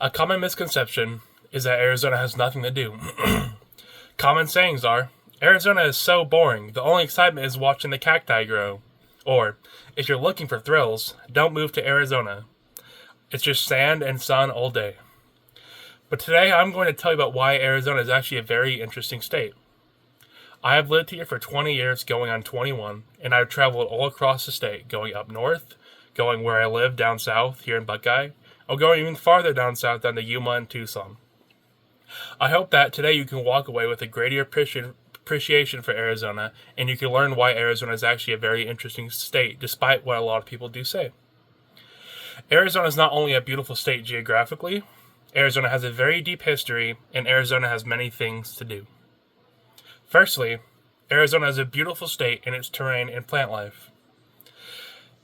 A common misconception is that Arizona has nothing to do. Common sayings are, Arizona is so boring, the only excitement is watching the cacti grow. Or, if you're looking for thrills, don't move to Arizona. It's just sand and sun all day. But today I'm going to tell you about why Arizona is actually a very interesting state. I have lived here for 20 years, going on 21, and I've traveled all across the state, going up north, going where I live down south here in Buckeye, or going even farther down south down to Yuma and Tucson. I hope that today you can walk away with a greater appreciation for Arizona, and you can learn why Arizona is actually a very interesting state, despite what a lot of people do say. Arizona is not only a beautiful state geographically, Arizona has a very deep history, and Arizona has many things to do. Firstly, Arizona is a beautiful state in its terrain and plant life.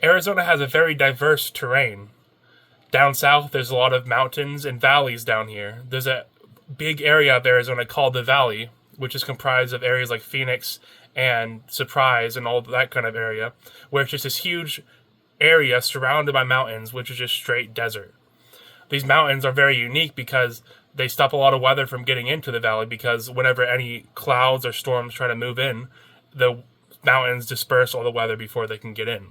Arizona has a very diverse terrain. Down south, there's a lot of mountains and valleys down here. There's a big area of Arizona called the Valley, which is comprised of areas like Phoenix and Surprise and all that kind of area, where it's just this huge area surrounded by mountains, which is just straight desert. These mountains are very unique because they stop a lot of weather from getting into the valley, because whenever any clouds or storms try to move in, the mountains disperse all the weather before they can get in.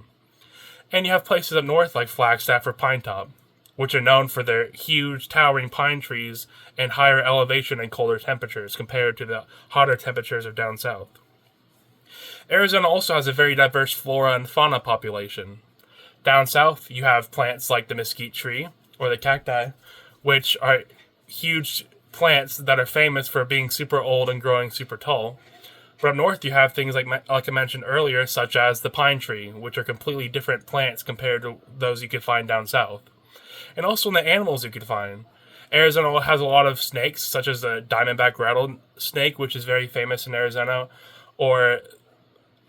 And you have places up north like Flagstaff or Pinetop, which are known for their huge towering pine trees and higher elevation and colder temperatures compared to the hotter temperatures of down south. Arizona also has a very diverse flora and fauna population. Down south, you have plants like the mesquite tree or the cacti, which are huge plants that are famous for being super old and growing super tall. But up north, you have things like I mentioned earlier, such as the pine tree, which are completely different plants compared to those you could find down south. And also in the animals you could find. Arizona has a lot of snakes, such as the diamondback rattlesnake, which is very famous in Arizona, or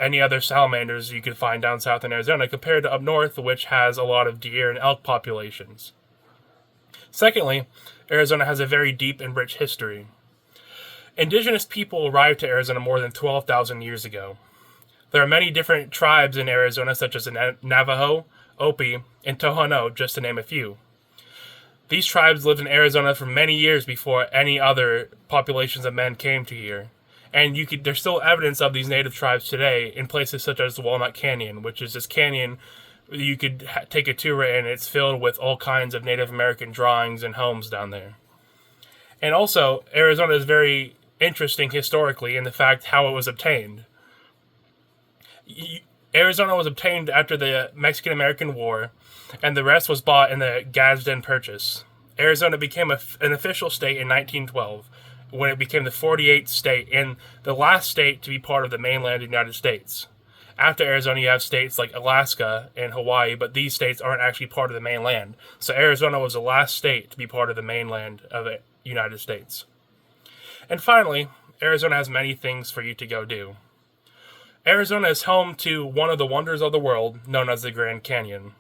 any other salamanders you could find down south in Arizona, compared to up north, which has a lot of deer and elk populations. Secondly, Arizona has a very deep and rich history. Indigenous people arrived to Arizona more than 12,000 years ago. There are many different tribes in Arizona, such as the Navajo, Hopi, and Tohono, just to name a few. These tribes lived in Arizona for many years before any other populations of men came to here. And there's still evidence of these native tribes today in places such as the Walnut Canyon, which is this canyon you could take a tour in. It's filled with all kinds of Native American drawings and homes down there. And also, Arizona is very interesting historically in the fact how it was obtained. Arizona was obtained after the Mexican-American War, and the rest was bought in the Gadsden Purchase. Arizona became an official state in 1912, when it became the 48th state and the last state to be part of the mainland United States. After Arizona, you have states like Alaska and Hawaii, but these states aren't actually part of the mainland. So Arizona was the last state to be part of the mainland of the United States. And finally, Arizona has many things for you to go do. Arizona is home to one of the wonders of the world, known as the Grand Canyon.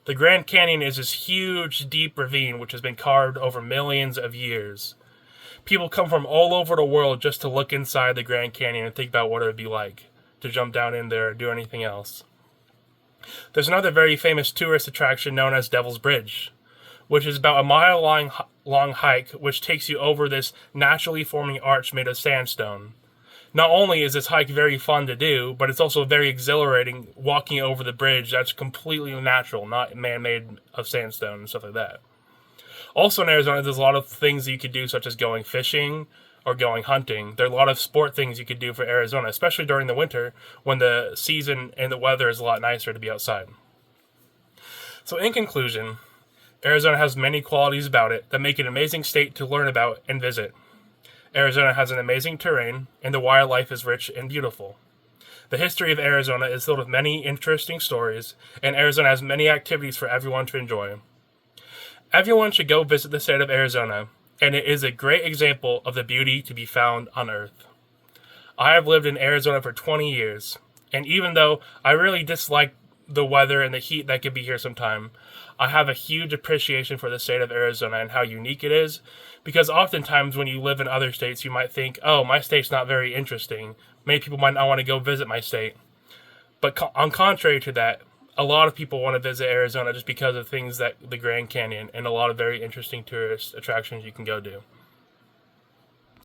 The Grand Canyon is this huge, deep ravine which has been carved over millions of years. People come from all over the world just to look inside the Grand Canyon and think about what it would be like to jump down in there or do anything else. There's another very famous tourist attraction known as Devil's Bridge, which is about a mile-long hike which takes you over this naturally forming arch made of sandstone. Not only is this hike very fun to do, but it's also very exhilarating walking over the bridge that's completely natural, not man-made of sandstone and stuff like that. Also in Arizona, there's a lot of things that you could do, such as going fishing or going hunting. There are a lot of sport things you could do for Arizona, especially during the winter when the season and the weather is a lot nicer to be outside. So in conclusion, Arizona has many qualities about it that make it an amazing state to learn about and visit. Arizona has an amazing terrain, and the wildlife is rich and beautiful. The history of Arizona is filled with many interesting stories, and Arizona has many activities for everyone to enjoy. Everyone should go visit the state of Arizona, and it is a great example of the beauty to be found on Earth. I have lived in Arizona for 20 years, and even though I really dislike the weather and the heat that could be here sometime, I have a huge appreciation for the state of Arizona and how unique it is, because oftentimes when you live in other states, you might think, oh, my state's not very interesting. Many people might not want to go visit my state. But on contrary to that, a lot of people want to visit Arizona just because of things that the Grand Canyon and a lot of very interesting tourist attractions you can go do.